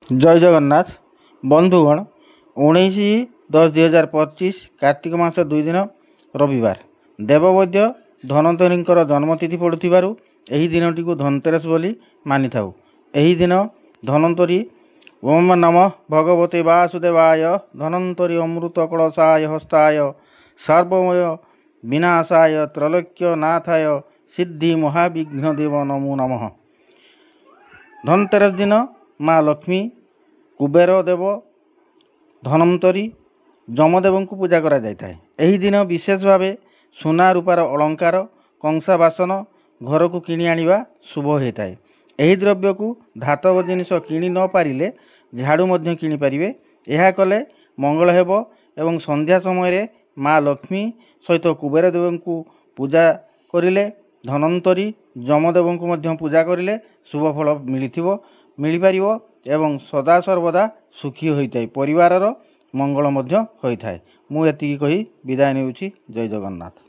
जय जगन्नाथ बंधुगण 19/10/2025 कार्तिक मास 2 दिन रविवार देववैद्य धनंतरी जन्मतिथि पड़ुथिबारु एही दिनटी को धनतेरस बोली मानि थाउ। एही दिन धनंतरी ओम नमः भगवते वासुदेवाय धनंतरी अमृत कलशाय हस्ताय सर्वमय विनाशाय त्रैलोक्य नाथाय सिद्धि महाविघ्न देव नमो नमः। धनतेरस दिन माँ लक्ष्मी कुबेर देव धनंतरी जमदेव को पूजा करा जाए। एही दिन विशेष भाव सुना रूपार अलंकार कंसा बासन घर को किणी आनिबा शुभ होता है। एही द्रव्य को धातव जिनिष किणी न पारिले झाड़ू मध्य किणी पारिबे। यह कले मंगल हेब एवं संध्या समय माँ लक्ष्मी सहित कुबेर देव को पूजा करिले धनंतरी जमदेव को मध्य पूजा करिले शुभ फल मिल पारिबो एवं सदा सर्वदा सुखी होइताय परिवारर मंगल मध्य होइताय। मु एतिकी कही विदाय नेउछि। जय जगन्नाथ।